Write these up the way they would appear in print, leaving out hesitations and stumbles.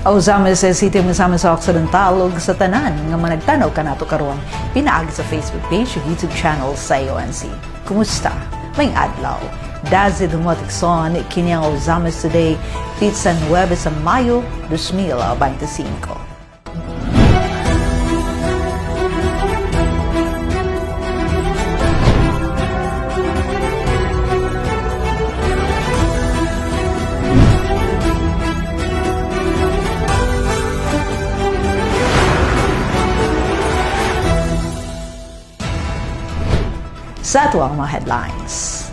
Auzames sa City Misamis sa Occidental ug sa tanan nga managtanaw kanato karon pinaagi sa Facebook page ug YouTube channel sa UNC. Kumusta? May adlaw. Dazi dumatikson kini ang Auzames Today Pizza 9 sa Mayo 2025. Sa ito ang mga headlines.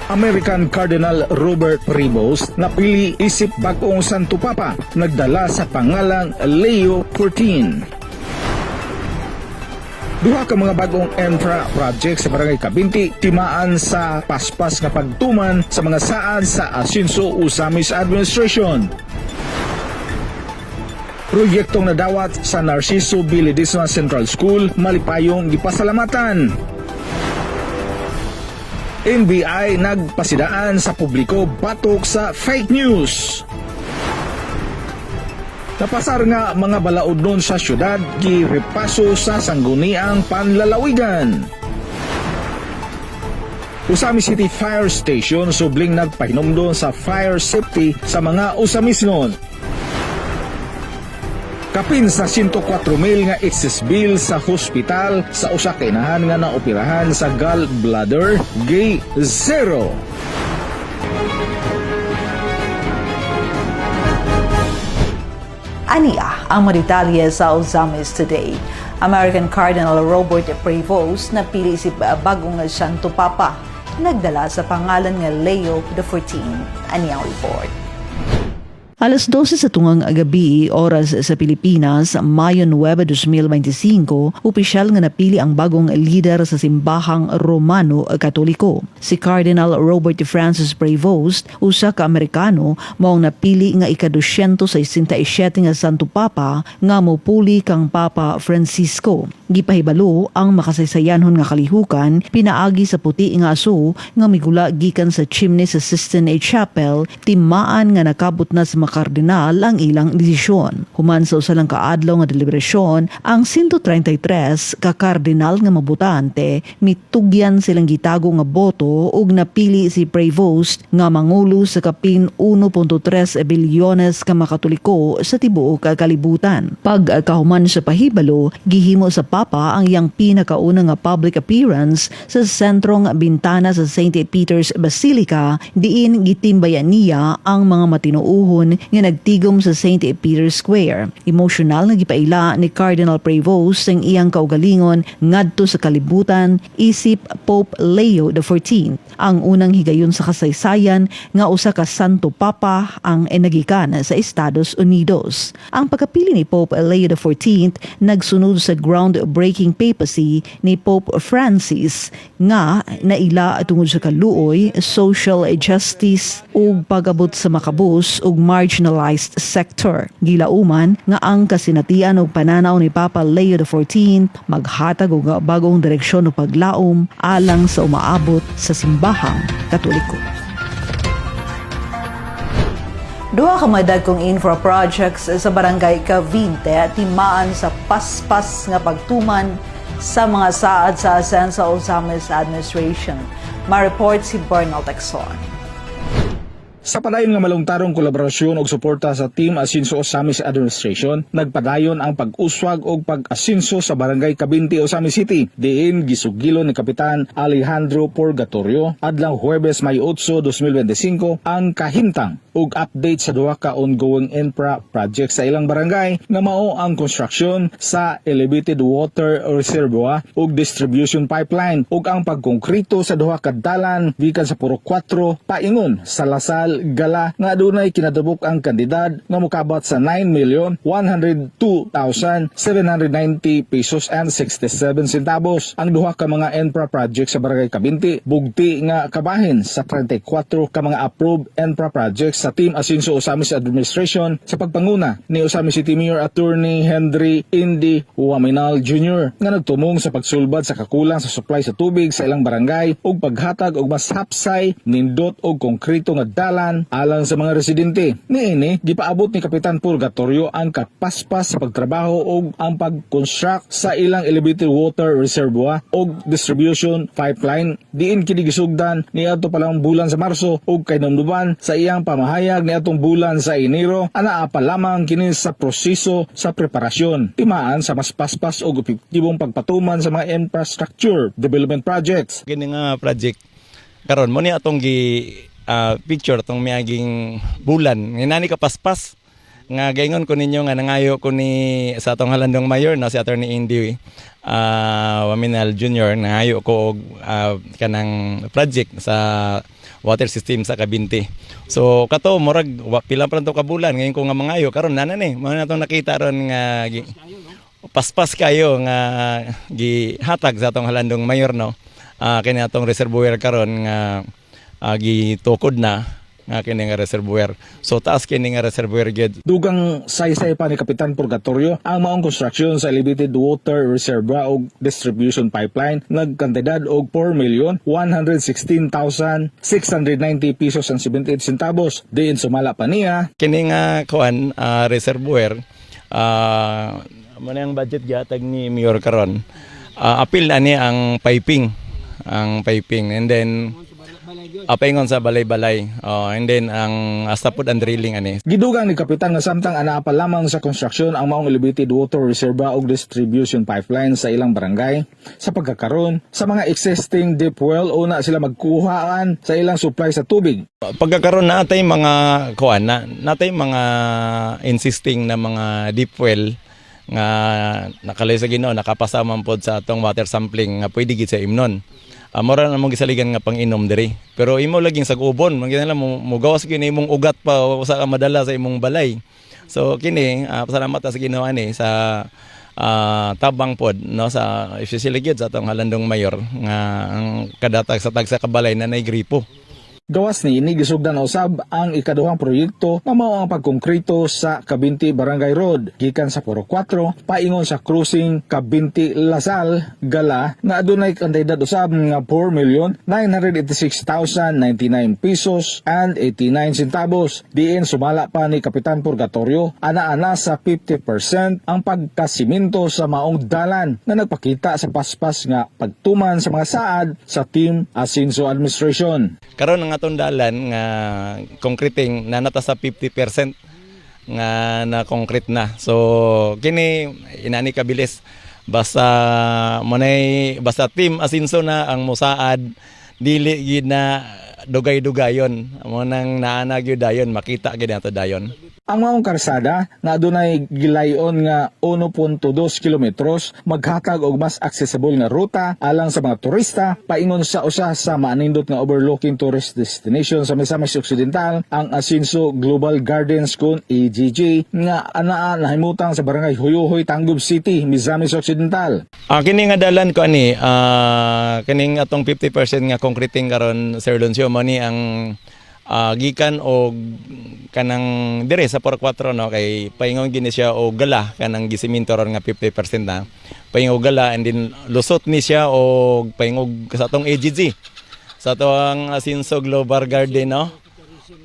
American Cardinal Robert Prevost napili isip bagong Santo Papa, nagdala sa pangalang Leo XIV. Duha ka mga bagong infra project sa Barangay Kabinti timaan sa paspas nga pagtuman sa mga saad sa Asinso Usamis Administration. Proyektong nadawat sa Narciso B. Ledesma Central School malipayong gipasalamatan. NBI nagpasidaan sa publiko batok sa fake news. Napasar nga mga balaod nun sa syudad, girepaso sa sangguniang panlalawigan. Usami City Fire Station subling nagpahinumdon sa fire safety sa mga usamis nun. Kapin sa 104,000 nga excess bill sa hospital sa usa ka inahan nga naoperahan sa gallbladder, gay zero. Aniya ang maritalye sa Auzames Today. American Cardinal Robert Prevost napili si bagong Santo Papa, nagdala sa pangalan nga Leo XIV. Ani ang report. Alas 12 sa tungang gabi, oras sa Pilipinas, Mayo 9, 2025, opisyal nga napili ang bagong lider sa simbahang Romano Katoliko. Si Cardinal Robert Francis Prevost, usa ka Amerikano, maong napili nga ika-267 nga Santo Papa nga mopuli kang Papa Francisco. Gipahibalo ang makasaysayanhon nga kalihukan pinaagi sa puti nga aso nga migula gikan sa chimney sa Sistine Chapel, timaan nga nakabot na sa kardinal ang ilang desisyon. Human sa usa lang kaadlaw nga deliberasyon, ang 133 ka kardinal nga mabutante mitugyan silang gitago nga boto ug napili si Prevost nga mangulo sa kapin 1.3 bilyones ka mga Katoliko sa tibuok kalibutan. Pagkahuman sa pahibalo, gihimo sa Papa ang iyang pinakauna nga public appearance sa sentrong bintana sa St. Peter's Basilica, diin gitimbayan niya ang mga matinuuhon nga nagtigom sa St. Peter's Square. Emosyonal nga gipaila ni Cardinal Prevost ang iyang kaugalingon ngadto sa kalibutan isip Pope Leo XIV, ang unang higayon sa kasaysayan nga usa ka Santo Papa ang nagikan sa Estados Unidos. Ang pagkapili ni Pope Leo XIV nagsunod sa groundbreaking papacy ni Pope Francis nga naila tungod sa kaluoy, social justice ug pagabot sa makabus ug marginalized sector. Gilauman nga ang kasinatian ug pananaw ni Papa Leo XIV maghatag og bagong direksyon o paglaom alang sa umaabot sa simbahang Katoliko. Duha ka madagkong infra projects sa Barangay Cavite timaan sa paspas nga pagtuman sa mga saad sa Asensa Usamis Administration. Ma-report si Bernal Texon. Sa padayon nga malungtarong kolaborasyon og suporta sa Team Asinso Osamis Administration, nagpadayon ang pag-uswag og pag-asinso sa Barangay Kabinti, Osamis City. Diin gisugilo ni Kapitan Alejandro Purgatorio adlang Huwebes, May 8, 2025 ang kahimtang ug update sa duha ka ongoing infra project sa ilang barangay nga mao ang construction sa elevated water reservoir ug distribution pipeline ug ang pagkonkrito sa duha ka dalan gikan sa Puro 4 paingon sa Lasal Lasal Gala nga adunay kinadubok ang kandidat nga mokabat sa 9,102,790 pesos and 67 centavos. Ang duha ka mga ENPRA projects sa Barangay Kabinti bugti nga kabahin sa 34 ka mga approved ENPRA projects sa Team Asinso Osamis Administration sa pagpanguna ni Osamis City Mayor Attorney Henry Indy Waminal Jr. nga nagtumong sa pagsulbad sa kakulang sa supply sa tubig sa ilang barangay ug paghatag og mas hapsay, nindot og konkreto nga dalan alang sa mga residente. Niini gipaabot ni Kapitan Purgatorio ang kapaspas sa pagtrabaho ug ang pag-construct sa ilang elevated water reservoir ug distribution pipeline diin kini gisugdan ni adto palang bulan sa Marso ug kay namduban sa iyang pamahayag ni atong bulan sa Enero anaa pa lamang kini sa proseso sa preparasyon timaan sa mas paspas ug epektibong pagpatuman sa mga infrastructure development projects. Kini nga project karon mo ni atong picture atong miaging bulan nginani ka paspas nga gaingon ko ninyo nga nangayo ko ni sa atong halandong mayor na si Attorney Indy Waminal Jr. nangayo ko og kanang project sa water system sa Kabinti. So kato murag pila pa to ka bulan ngayon ko nga mangayo karon nana ni mo na atong nakita ron nga paspas kayo nga gihatag sa atong halandong mayor no. Kini atong reservoir karon nga gitukod na nga kini nga reservoir. So taas kini nga reservoir gid. Dugang saysay pa ni Kapitan Purgatorio ang maong construction sa elevated water reservoir ug distribution pipeline nagkantidad og 4,116,690 pesos and 78 centavos. Diin sumala pa niya Kini nga kuan reservoir mo na ang budget gihatag ni Mayor karon. Apil na ni ang piping and then paingon sa balay-balay and then ang astapod ang drilling ani. Gidugang ni Kapitan nga samtang anaa pa lamang sa construction ang maong elevated water reservoir ug distribution pipeline sa ilang barangay sa pagkakaroon sa mga existing deep well una sila magkuhaan sa ilang supply sa tubig. Pagkakaroon natay mga kuan natay mga insisting na mga deep well nga nakalay sa Ginoo nakapasaman pod sa atong water sampling nga pwede gid sa imnon. Mora na mong gisaligan nga pang-inom diri. Pero imo laging sag-ubon, magina mo gawas kini imong ugat pa usa ka madala sa imong balay. So kini pasalamat sa Ginoo ani sa tabang pod no sa especially gyud sa atong halandong mayor nga ang kadatag sa tagsa ka balay na nay gripo. Gawas ni ini gisugdan usab ang ikaduhang proyekto nga mao ang pagkongkrito sa Kabinti Barangay Road gikan sa Puro 4 paingon sa cruising Kabinti Lasal Gala nga adunay kantidad usab nga 4,986,099 pesos and 89 centavos. Diin sumala pa ni Kapitan Purgatorio ana-ana sa 50% ang pagkasiminto sa maong dalan na nagpakita sa paspas nga pagtuman sa mga saad sa Team Asinso Administration. Karon ang atong dalan nga concreting na nata sa 50% nga na concrete na. So kini inani kabilis basta basta Team Asinso na ang musaad dili gid na dugay-dugayon mo nang naana gyud dayon makita gid nato dayon. Ang maong karsada na adunay gilayon nga 1.2 kilometros maghatag og mas accessible nga ruta alang sa mga turista paingon sa usa sa maanindot nga overlooking tourist destination sa Misamis Occidental ang Asinso Global Gardens kun AGG nga anaa nahimutang sa barangay Huyuhoy, Tangub City, Misamis Occidental. Kini nga dalan ko ani kining atong 50% nga concreting karon Sir Lucio mo ni ang gikan og kanang dire sa Puro 4 no kay paingon gini siya og gala kanang gisiminto ron nga 50% na paingog gala and then lusot ni siya og paingog sa atong AGG sa atong Asinso Global Garden no.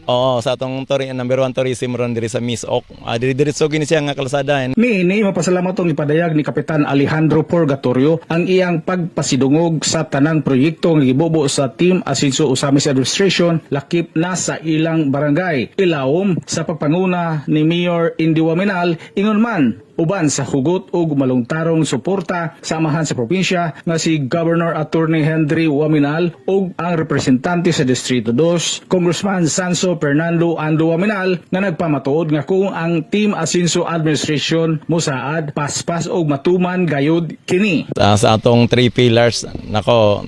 Oo, sa atong number 1 tourism ron diri sa Misok. Diri-diretso gini siya nga kalsada. Niini mapasalamat tong ipadayag ni Kapitan Alejandro Purgatorio ang iyang pagpasidungog sa tanang proyekto nga gibubo sa Team Asinso Osamis Administration lakip na sa ilang barangay. Ilawom sa pagpanguna ni Mayor Indy Waminal ingon man uban sa hugot ug malungtarong suporta sa amahan sa probinsya nga si Governor Attorney Henry Waminal ug ang representante sa Distrito 2, Congressman Sanso Fernando Ando Waminal, nga nagpamatuod nga kung ang Team Asinso Administration mosaad paspas og matuman gayud kini. Sa atong 3 pillars, nako,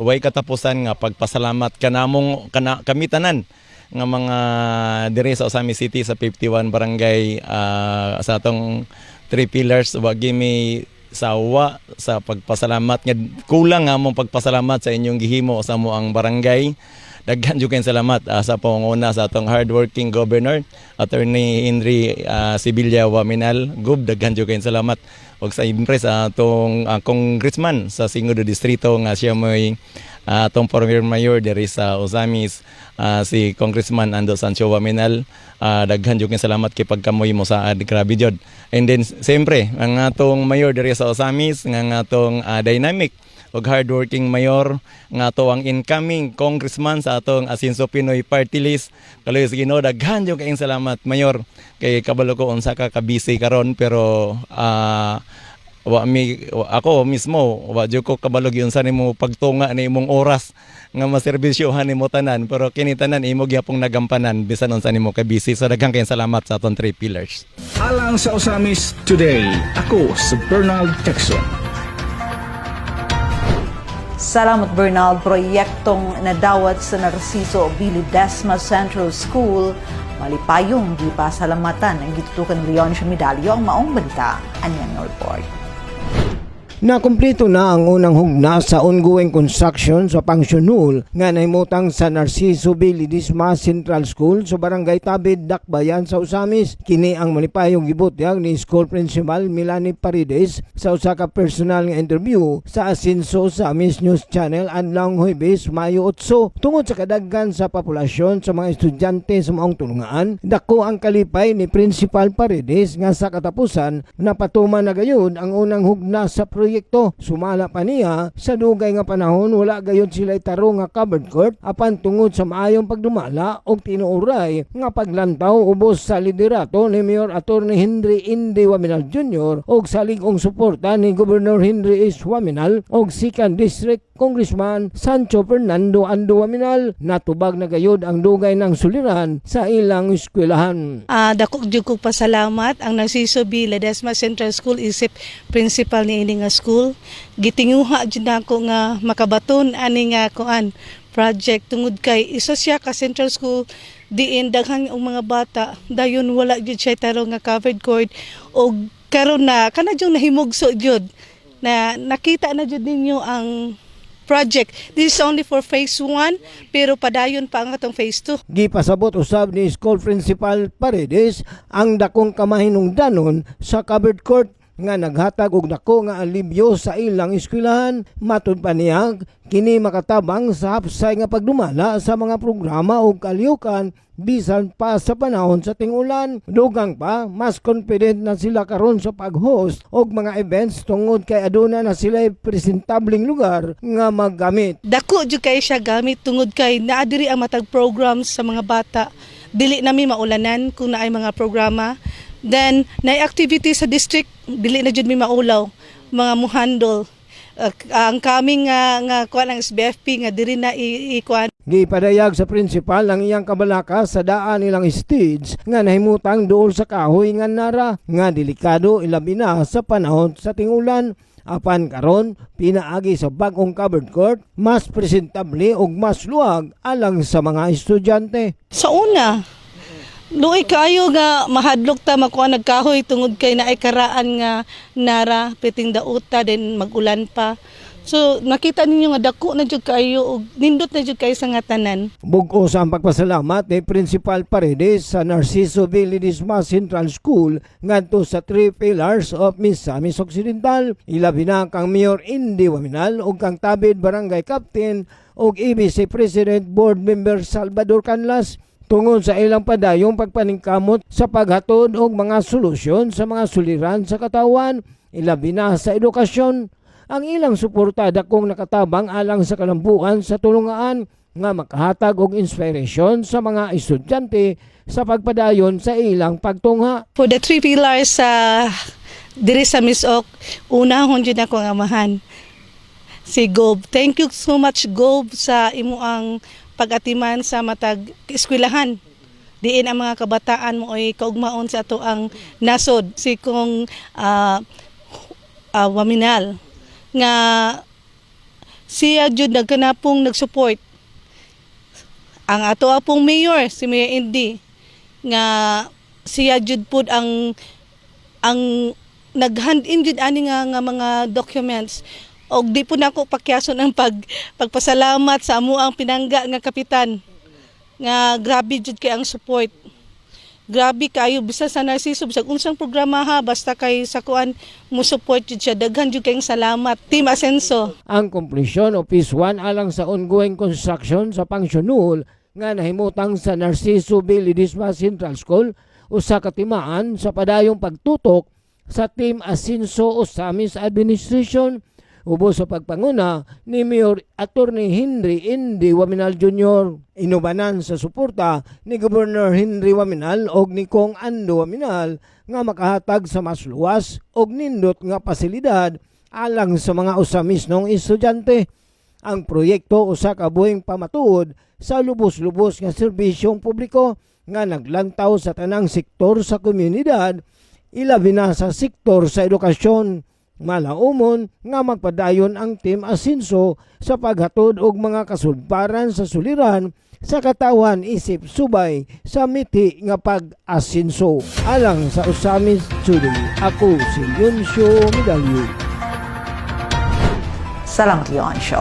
way katapusan nga pagpasalamat kanamong kami tanan nga mga dire sa Osami City sa 51 barangay, sa atong 3 pillars. Wagi mi sawa sa pagpasalamat nga kulang nga mong pagpasalamat sa inyong gihimo sa mo ang barangay. Daghan jud kayong salamat sa panguna sa atong hardworking governor Attorney Henry Sibilya Waminal. Daghan jud kayong salamat. Og sa impress atong congressman sa Singodo Distrito nga siya mo'y atong former mayor diri sa Osamis, si Congressman Ando Sancho Waminal. Daghan jud kayong salamat kay pagkamoy mo saad, grabe jud. And then siyempre ang atong mayor diri sa Osamis nga atong dynamic og hardworking mayor nga ato ang incoming congressman sa atong Asinso Pinoy Party List. Kaloy sa Ginoo, daghan jud kayong salamat mayor, kay kabalo ko unsa ka busy karon, pero ako mismo wa jud ko kabalo gyud sa nimo pagtunga ni imong oras nga maserbisyohan nimo tanan, pero kini tanan imo gyapong nagampanan bisan unsa nimo ka busy. So daghang kayong salamat sa atong 3 pillars. Alang sa Osamis Today, ako si Bernald Texon. Salamat Bernal. Proyektong nadawat sa Narciso Billy Desma Central School, malipayong di pasalamatan ang gitutukan ni Leon Medalyo. Ang maong balita, anyang report. Nakumpleto na ang unang hugna sa ongoing construction sa Pangsyon Hall nga nahimutang sa Narciso Billy Desma Central School sa Barangay Tabid, Dakbayan sa Osamis. Kini ang malipayong gibutyag ni School Principal Melanie Paredes sa usa ka personal nga interview sa Asinso Osamis News Channel adlawng Huwebes, Mayo 8. Tungod sa kadaghan sa populasyon sa mga estudyante sa maong tulungan, dako ang kalipay ni Principal Paredes nga sa katapusan napatuman na gayud ang unang hugna sa proyekto. Sumala pa niya sa dugay nga panahon wala gayud sila itaro nga covered court apan tungod sa maayong pagdumala og tinuuray nga paglantaw ubos sa liderato ni Mayor Attorney Henry Indy Waminal Jr. og sa ligong suporta ni Governor Henry S. Waminal og 2nd District Congressman Sancho Fernando Ando Waminal. Natubag na gayud ang dugay ng suliran sa ilang eskwelahan. Dako jud ko pasalamat ang Narciso B. Ledesma Central School isip principal ni ini nga school. Gitinguha jud nako nga makabaton ani nga kuan project tungod kay isa siya ka Central School diin daghang ang mga bata dayon wala jud siya taro nga covered court og karon na kana jud nahimugso jud na nakita na jud ninyo ang project. This is only for phase 1 pero padayon pa ang atong phase 2. Gipasabot usab ni School Principal Paredes ang dakong kamahinungdanon sa covered court nga naghatag og dako nga alibyo sa ilang eskwelahan. Matud pa niya kini makatabang sa hapsay nga pagdumala sa mga programa o kalihukan bisan pa sa panahon sa ting-ulan. Dugang pa, mas confident na sila karon sa pag-host og mga events tungod kay aduna na sila presentabling lugar nga maggamit. Dako jud kay siya gamit tungod kay naa diri ang matag programs sa mga bata. Dili nami maulanan kung naay mga programa. Then naay activity sa district, dili na jud mi maulaw, mga muhandol. Ang kaming nga kuan ang SBFP nga diri na ikuan. Gipadayag sa principal ang iyang kabalaka sa daan ilang stage nga nahimutang duol sa kahoy nga nara nga delikado ilabi na sa panahon sa ting-ulan. Apan karon pinaagi sa bag-ong covered court, mas presentable ug mas luwag alang sa mga estudyante. Sa una, luoy kayo nga mahadlok ta makuha nagkahoy tungod kay naay karaan nga nara piting dauta din magulan pa. So nakita ninyo nga dako na jud kayo ug nindot na jud kayo sa nga tanan. Bug-o sa ang pagpasalamat ni Principal Paredes sa Narciso B. Ledesma Central School ngadto sa 3 pillars of Misamis Occidental. Ilabi na kang Mayor Indy Waminal ug kang Tabid Barangay Captain ug EBC President Board Member Salvador Canlas tungod sa ilang padayong pagpaningkamot sa paghatod og mga solusyon sa mga suliran sa katawan, ilabi na sa edukasyon. Ang ilang suporta dakong nakatabang alang sa kalambuan sa tulungaan nga makahatag og inspirasyon sa mga estudyante sa pagpadayon sa ilang pagtungha. For the three pillars sa diri sa Miss Ok, unahon jud ako ang amahan. Si Gob. Thank you so much Gob sa imuang pag-atiman sa matag eskwelahan. Diin ang mga kabataan mo ay kaugmaon sa ato ang nasod. Si kong Waminal nga siya jud nagkanapong nagsupport. Ang ato apong mayor si Mayor Indy nga siya jud pud ang nag-hand in jud ani nga mga documents. Og di po nako pakyason ang pagpasalamat sa amuang pinangga nga kapitan. Nga grabe jud kay ang support. Grabe kayo bisa sa Narciso bisag unsang programa ha basta kay sa kuan mo support jud siya daghan jud kayong salamat Team Asenso. Ang completion of Phase 1 alang sa ongoing construction sa Pangsyonul nga nahimutang sa Narciso B. Ledesma Central School usa ka timaan sa padayong pagtutok sa Team Asenso Osamis Administration ubos sa pagpanguna ni Mayor Attorney Henry Indy Waminal Jr. Inubanan sa suporta ni Governor Henry Waminal og ni Kong Ando Waminal nga makahatag sa mas luwas og nindot nga pasilidad alang sa mga usamis ng estudyante. Ang proyekto usa ka buhing pamatuod sa lubos-lubos nga serbisyong publiko nga naglantaw sa tanang sektor sa komunidad, ilabi na sa sektor sa edukasyon. Malaumon nga magpadayon ang Team Asenso sa paghatod og mga kasulbaran sa suliran sa katawan isip subay sa miti nga pag-asenso. Alang sa Usamis Today, ako si Yuncio Medalyo. Salamat, Leon Show.